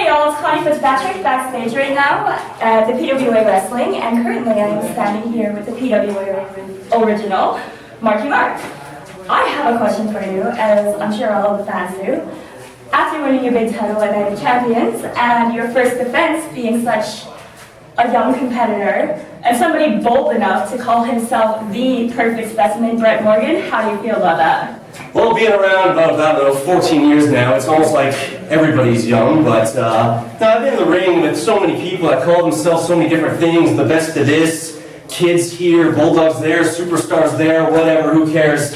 y'all, it's Connie Fitzpatrick backstage right now at the PWA Wrestling, and currently I am standing here with the PWA original, Marky Mark. I have a question for you, as I'm sure all of the fans do. After winning your big title at Night of Champions, and your first defense being such a young competitor, and somebody bold enough to call himself the perfect specimen, Brett Morgan, how do you feel about that? Well, being around about 14 years now, it's almost like everybody's young, but I've been in the ring with so many people that call themselves so many different things, the best of this, kids here, bulldogs there, superstars there, whatever, who cares?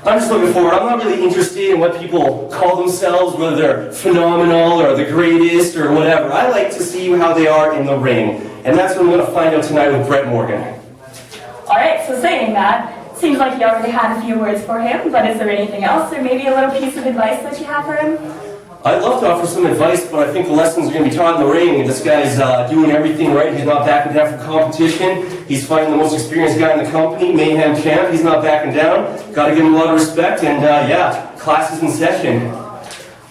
I'm just looking forward. I'm not really interested in what people call themselves, whether they're phenomenal or the greatest or whatever. I like to see how they are in the ring, and that's what I'm going to find out tonight with Brett Morgan. Alright, so saying that, seems like you already had a few words for him, but is there anything else, or maybe a little piece of advice that you have for him? I'd love to offer some advice, but I think the lessons are going to be taught in the ring. This guy's doing everything right. He's not backing down from competition. He's fighting the most experienced guy in the company, Mayhem champ. He's not backing down. Got to give him a lot of respect, and yeah, class is in session.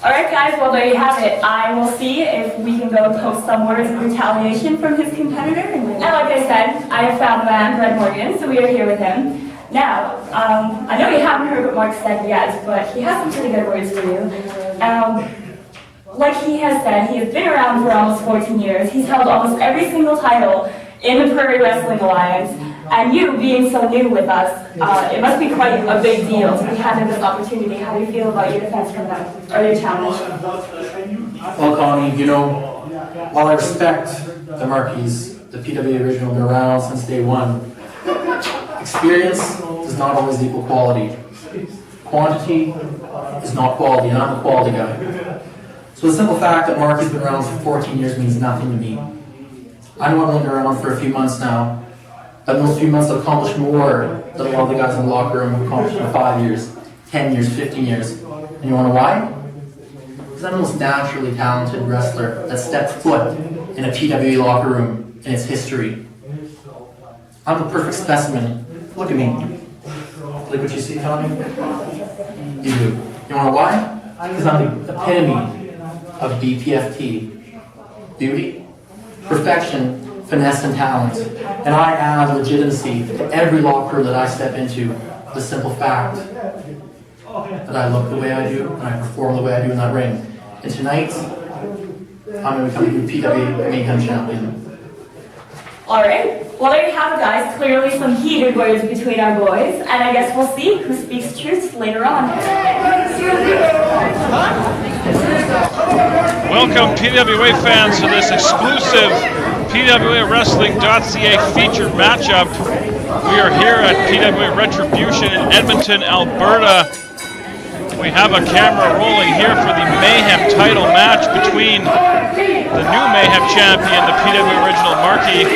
Alright guys, well there you have it. I will see if we can go and post some words of retaliation from his competitor. And like I said, I have found the man, Brett Morgan, so we are here with him. Now, I know you haven't heard what Mark said yet, but he has some pretty good words for you. Like he has said, he has been around for almost 14 years. He's held almost every single title in the Prairie Wrestling Alliance. And you, being so new with us, it must be quite a big deal to be handed this opportunity. How do you feel about your defense from that, or your challenge? Well, Connie, you know, while I respect the Markies, the PWA original, been around since day one, experience does not always equal quality. Quantity is not quality, and I'm a quality guy. So the simple fact that Marky's been around for 14 years means nothing to me. I know I've only been around for a few months now, but in those few months I've accomplished more than a lot of the guys in the locker room have accomplished in 5 years, 10 years, 15 years. And you wanna know why? Because I'm the most naturally talented wrestler that stepped foot in a PWA locker room in its history. I'm the perfect specimen. Look at me. Like what you see, Tommy? You do. You wanna know why? Because I'm the epitome of BPFT. Beauty, perfection, finesse, and talent. And I add legitimacy to every locker room that I step into. The simple fact that I look the way I do and I perform the way I do in that ring. And tonight, I'm going to become a new PWA Mayhem champion. Alright, well there you have it guys, clearly some heated words between our boys, and I guess we'll see who speaks truth later on. Welcome PWA fans to this exclusive PWAWrestling.ca featured matchup. We are here at PWA Retribution in Edmonton, Alberta. We have a camera rolling here for the Mayhem title match between the new Mayhem champion, the PWA original Marky,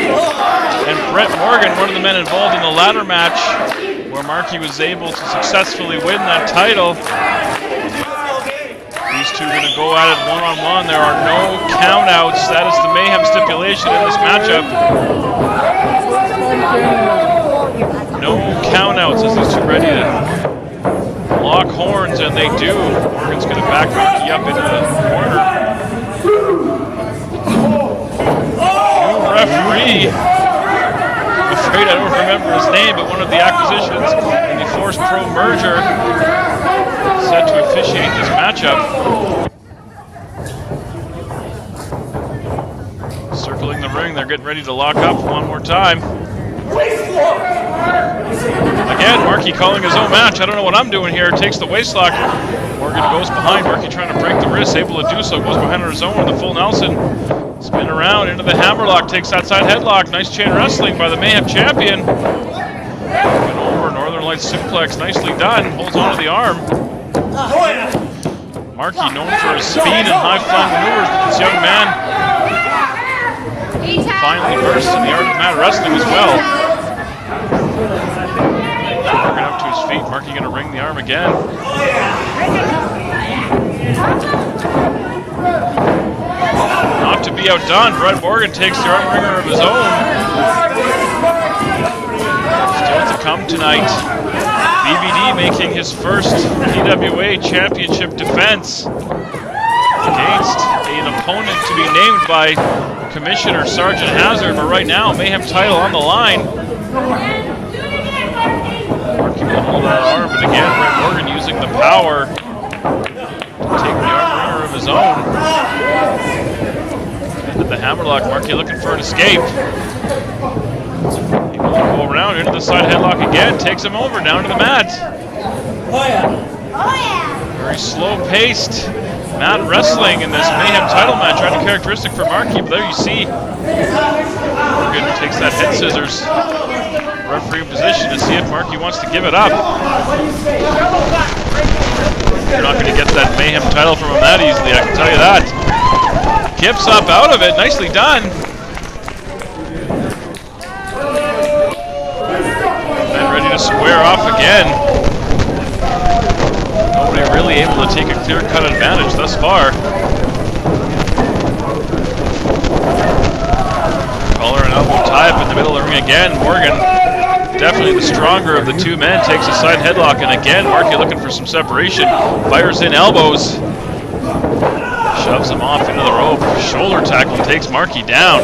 and Brett Morgan, one of the men involved in the ladder match, where Marky was able to successfully win that title. These two are going to go at it one-on-one. There are no countouts. That is the Mayhem stipulation in this matchup. No countouts as these two ready to lock horns, and they do. Morgan's going to back Marky up into the corner. New referee. I'm afraid I don't remember his name, but one of the acquisitions in the Force Pro merger set to officiate this matchup. Circling the ring, they're getting ready to lock up one more time. Again, Marky calling his own match. I don't know what I'm doing here. Takes the waistlock. Morgan goes behind. Marky trying to break the wrist, able to do so. Goes behind on his own with the full Nelson. Spin around into the hammerlock. Takes that side headlock. Nice chain wrestling by the Mayhem champion. Moving over, Northern Lights suplex. Nicely done. Holds onto the arm. Marky known for his speed and high-flying maneuvers, but this young man finally versed in the art of mat wrestling as well. Morgan up to his feet. Marky going to ring the arm again. Not to be outdone, Brett Morgan takes the arm wringer of his own. Still to come tonight. BBD making his first PWA championship defense against an opponent opponent to be named by Commissioner Sergeant Hazard, but right now, Mayhem title on the line. Marky will hold that arm, and again, Brett Morgan using the power to take the arm ringer of his own. Into the hammerlock, Marky looking for an escape. He will go around into the side headlock again, takes him over, down to the mat. Oh yeah. Very slow-paced mat wrestling in this Mayhem title match, trying to characteristic for Marky, but there you see Morgan takes that head scissors referee position to see if Marky wants to give it up. You're not going to get that Mayhem title from him that easily, I can tell you that. Kips up out of it, nicely done. And ready to square off again. Nobody really able to take a clear-cut advantage thus far. Collar and elbow tie up in the middle of the ring again. Morgan, definitely the stronger of the two men, takes a side headlock, and again, Marky looking for some separation. Fires in elbows. Shoves him off into the rope. Shoulder tackle takes Marky down.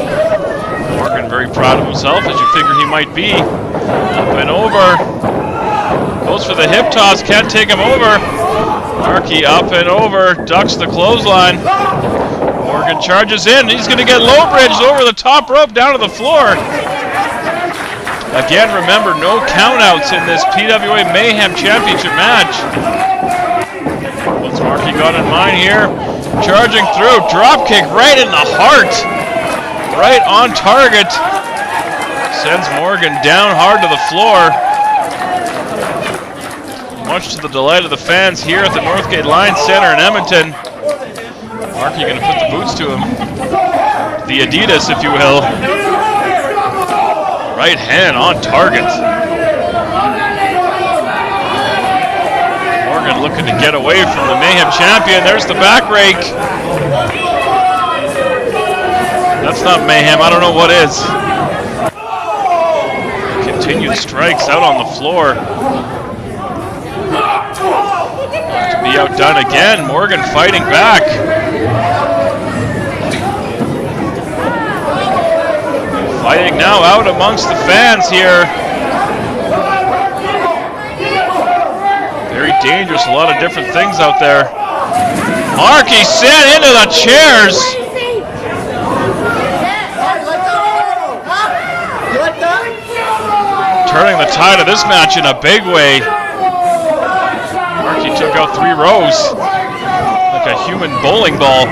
Morgan very proud of himself, as you figure he might be. Up and over. Goes for the hip toss, can't take him over. Marky up and over, ducks the clothesline. Morgan charges in, he's going to get low bridged over the top rope down to the floor. Again, remember, no countouts in this PWA Mayhem Championship match. What's Marky got in mind here? Charging through, drop kick right in the heart. Right on target. Sends Morgan down hard to the floor. Much to the delight of the fans here at the Northgate Line Center in Edmonton. Marky going to put the boots to him. The Adidas, if you will. Right hand on target. Morgan looking to get away from the Mayhem champion. There's the back rake. That's not Mayhem, I don't know what is. Continued strikes out on the floor. To be outdone again, Morgan fighting back. Fighting now out amongst the fans here. Very dangerous, a lot of different things out there. Marky sent into the chairs. Turning the tide of this match in a big way. Marky took out 3 rows like a human bowling ball.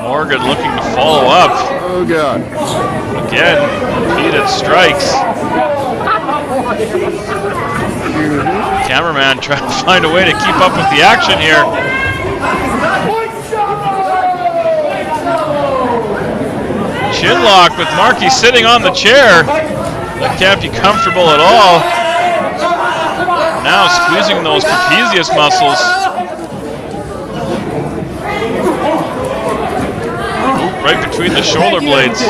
Morgan looking to follow up. Oh God. Again, repeated strikes. Cameraman trying to find a way to keep up with the action here. Chinlock with Marky sitting on the chair. That can't be comfortable at all. Now squeezing those trapezius muscles. Right between the shoulder blades.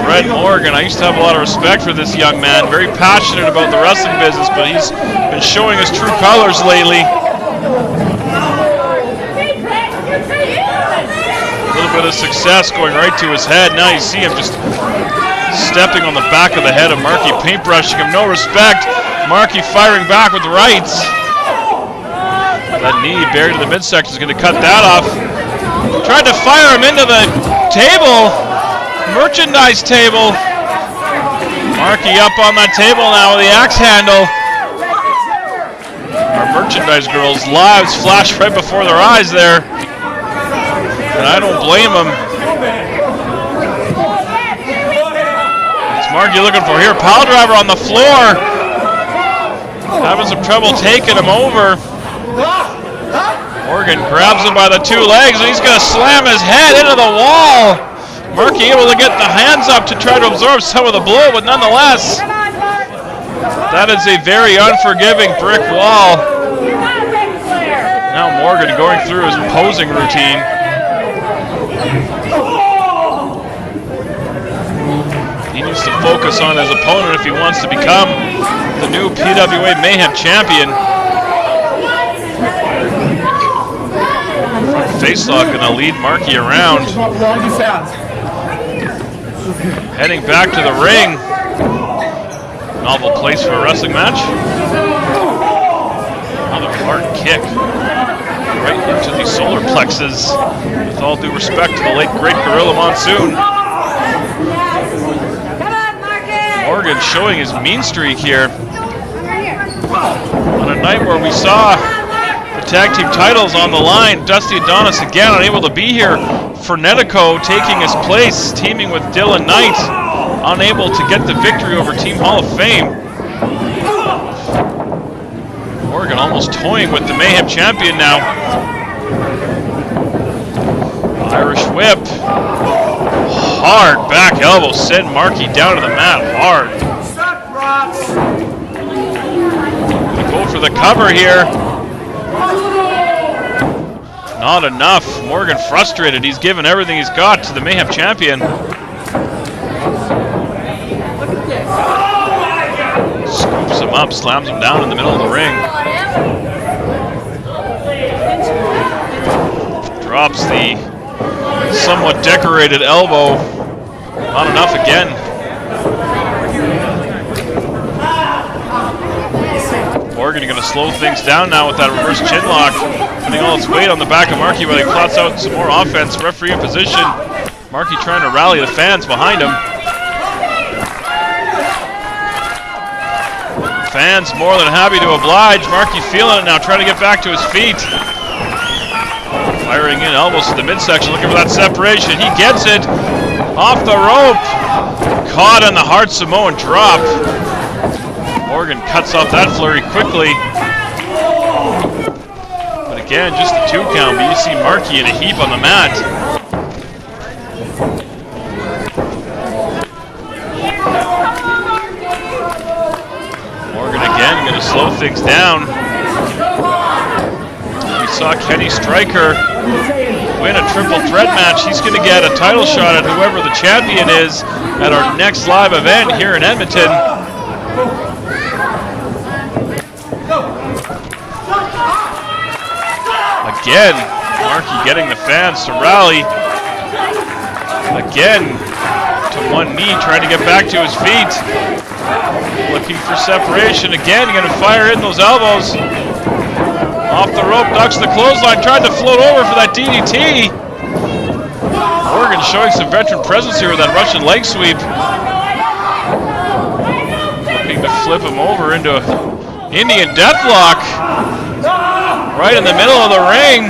Brett Morgan, I used to have a lot of respect for this young man. Very passionate about the wrestling business, but he's been showing his true colors lately. A little bit of success going right to his head. Now you see him just stepping on the back of the head of Marky, paintbrushing him. No respect. Marky firing back with rights. That knee buried in the midsection is going to cut that off. Tried to fire him into the table. Merchandise table. Marky up on that table now with the axe handle. Our merchandise girls' lives flashed right before their eyes there. And I don't blame them. It's Marky looking for here. Pile driver on the floor. Having some trouble taking him over. Morgan grabs him by the 2 legs and he's going to slam his head into the wall. Marky able to get the hands up to try to absorb some of the blow, but nonetheless, that is a very unforgiving brick wall. Now Morgan going through his posing routine. He needs to focus on his opponent if he wants to become the new PWA Mayhem champion. facelock, gonna lead Marky around. Heading back to the ring. Novel place for a wrestling match. Another hard kick right into the solar plexus. With all due respect to the late great Gorilla Monsoon. Morgan showing his mean streak here. On a night where we saw the tag team titles on the line, Dusty Adonis again unable to be here. Fernetico taking his place, teaming with Dylan Knight, unable to get the victory over Team Hall of Fame. Morgan almost toying with the Mayhem champion now. Irish whip. Hard back elbow sent Marky down to the mat hard. Gonna go for the cover here. Not enough. Morgan frustrated. He's given everything he's got to the Mayhem champion. Scoops him up, slams him down in the middle of the ring. Drops the somewhat decorated elbow. Not enough again. Morgan going to slow things down now with that reverse chin lock. Putting all its weight on the back of Marky while he plots out some more offense. Referee in position. Marky trying to rally the fans behind him. Fans more than happy to oblige. Marky feeling it now, trying to get back to his feet. Firing in elbows to the midsection, looking for that separation. He gets it off the rope. Caught on the hard Samoan drop. Morgan cuts off that flurry quickly. But again, just the 2 count. But you see Marky in a heap on the mat. Morgan again going to slow things down. We saw Kenny Stryker win a triple threat match. He's going to get a title shot at whoever the champion is at our next live event here in Edmonton. Again, Marky getting the fans to rally. Again, to one knee, trying to get back to his feet. Looking for separation. Again, going to fire in those elbows. Off the rope, ducks the clothesline, tried to float over for that DDT. Morgan showing some veteran presence here with that Russian leg sweep. Looking to flip him over into Indian Deathlock. Right in the middle of the ring.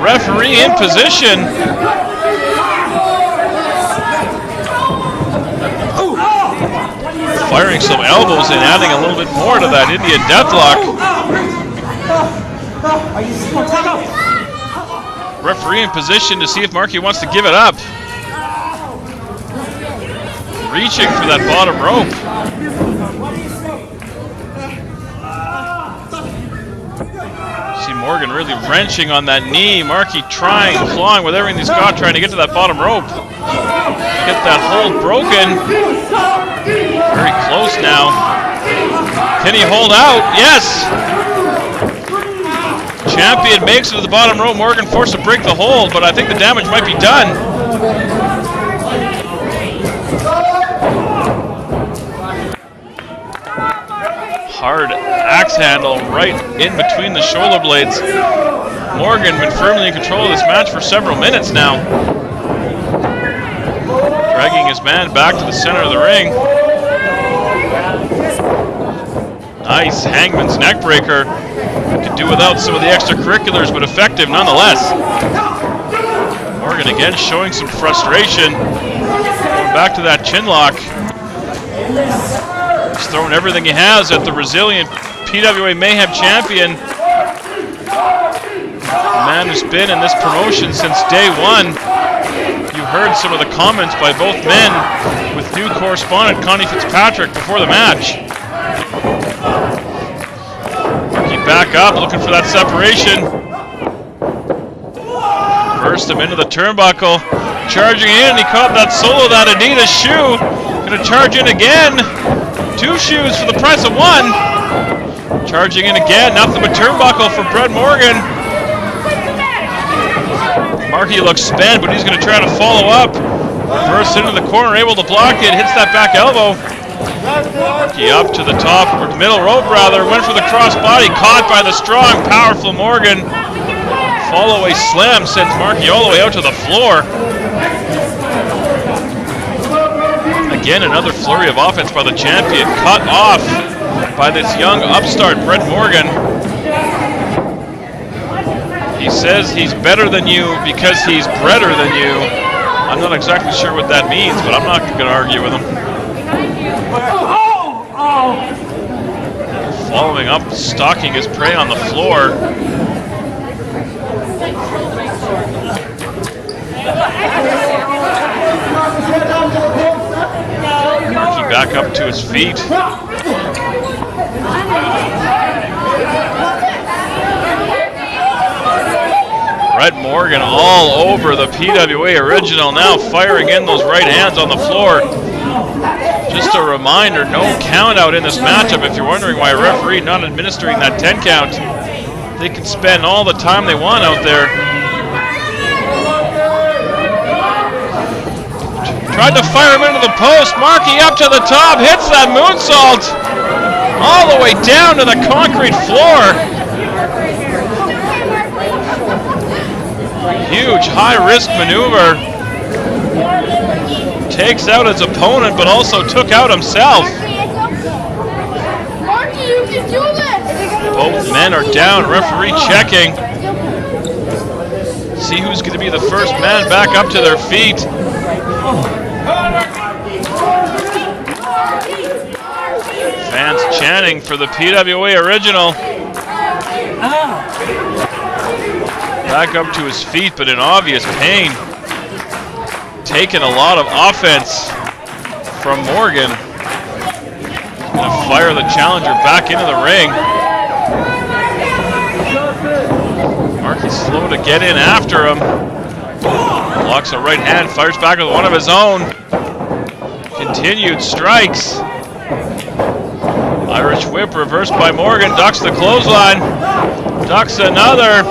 Referee in position. Firing some elbows and adding a little bit more to that Indian Deathlock. Referee in position to see if Marky wants to give it up. Reaching for that bottom rope. See Morgan really wrenching on that knee. Marky trying, clawing with everything he's got, trying to get to that bottom rope. Get that hold broken. Very close now. Can he hold out? Yes! Champion makes it to the bottom rope. Morgan forced to break the hold, but I think the damage might be done. Hard axe handle right in between the shoulder blades. Morgan been firmly in control of this match for several minutes now. Dragging his man back to the center of the ring. Nice Hangman's neckbreaker. Could do without some of the extracurriculars, but effective nonetheless. Morgan again showing some frustration. Going back to that chin lock. He's throwing everything he has at the resilient PWA Mayhem champion. The man who's been in this promotion since day one. You heard some of the comments by both men with new correspondent Connie Fitzpatrick before the match. Marky back up, looking for that separation. Burst him into the turnbuckle. Charging in, he caught that solo, that Adidas shoe. Gonna charge in again. 2 shoes for the price of 1. Charging in again, nothing but turnbuckle for Brett Morgan. Marky looks spent, but he's going to try to follow up. Reverse into the corner, able to block it, hits that back elbow. Marky up to the top, or middle rope rather, went for the crossbody, caught by the strong, powerful Morgan. Follow-away slam sends Marky all the way out to the floor. Again, another flurry of offense by the champion, cut off by this young upstart, Brett Morgan. He says he's better than you because he's better than you. I'm not exactly sure what that means, but I'm not going to argue with him. Following up, stalking his prey on the floor. Marky back up to his feet. Brett Morgan all over the PWA original, now firing in those right hands on the floor. Just a reminder, no count out in this matchup. If you're wondering why a referee not administering that 10 count, they can spend all the time they want out there. Tried to fire him into the post. Marky up to the top, hits that moonsault all the way down to the concrete floor. Huge high-risk maneuver. Takes out his opponent, but also took out himself. Marky, you can do this! Both men are down. Referee checking. See who's going to be the first man back up to their feet. Fans chanting for the PWA original. Back up to his feet, but in obvious pain. Taking a lot of offense from Morgan. Gonna fire the challenger back into the ring. Marky's slow to get in after him. Blocks a right hand, fires back with one of his own. Continued strikes. Irish whip reversed by Morgan, ducks the clothesline. Ducks another.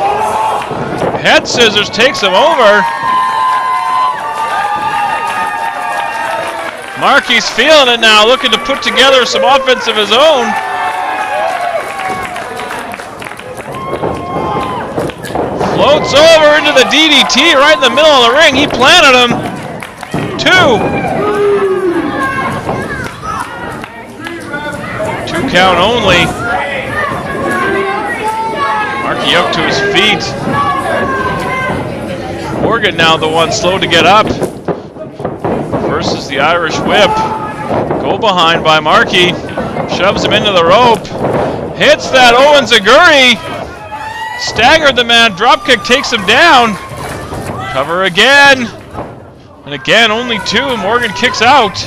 Head scissors takes him over. Marky's feeling it now, looking to put together some offense of his own. Floats over into the DDT right in the middle of the ring. He planted him. 2 count only. Marky up to his feet. Morgan now the one slow to get up. Versus the Irish whip. Go behind by Marky. Shoves him into the rope. Hits that Owens-Aguri. Staggered the man. Dropkick takes him down. Cover again. And again, only 2. Morgan kicks out.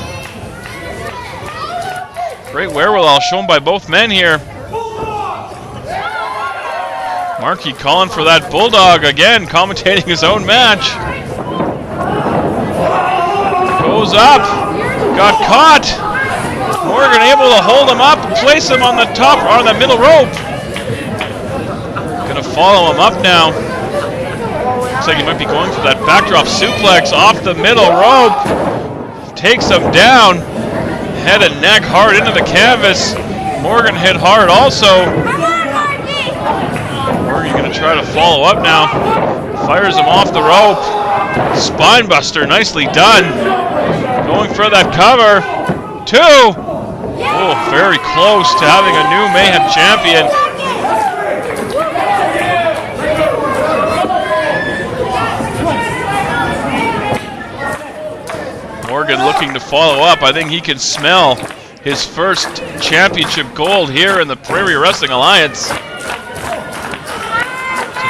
Great wherewithal shown by both men here. Marky calling for that bulldog again, commentating his own match. Goes up, got caught. Morgan able to hold him up, place him on the top, or on the middle rope. Gonna follow him up now. Looks like he might be going for that backdrop suplex off the middle rope. Takes him down. Head and neck hard into the canvas. Morgan hit hard also. Morgan gonna try to follow up now. Fires him off the rope. Spinebuster, nicely done. Going for that cover. 2. Oh, very close to having a new Mayhem champion. Morgan looking to follow up. I think he can smell his first championship gold here in the Prairie Wrestling Alliance.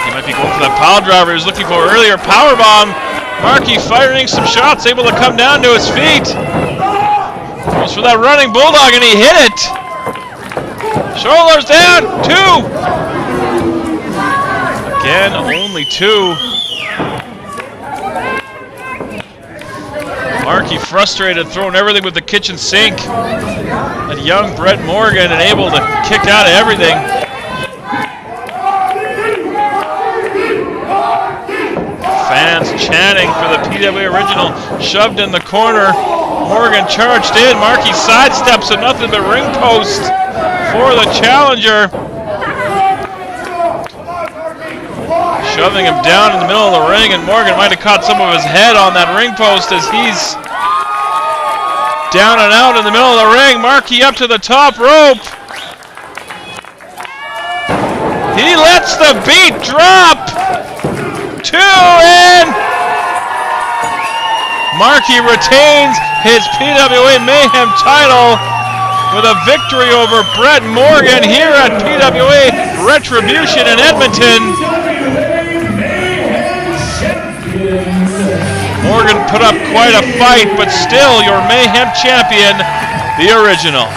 He might be going for that pile driver he was looking for earlier. Powerbomb. Marky firing some shots, able to come down to his feet. Goes for that running bulldog and he hit it. Shoulders down. 2. Again, only 2. Marky frustrated, throwing everything with the kitchen sink. And young Brett Morgan and able to kick out of everything. Fans PWA original shoved in the corner. Morgan charged in. Marky sidesteps and nothing but ring post for the challenger. Shoving him down in the middle of the ring, and Morgan might have caught some of his head on that ring post as he's down and out in the middle of the ring. Marky up to the top rope. He lets the beat drop. 2 in. Marky retains his PWA Mayhem title with a victory over Brett Morgan here at PWA Retribution in Edmonton. Morgan put up quite a fight, but still your Mayhem champion, the original.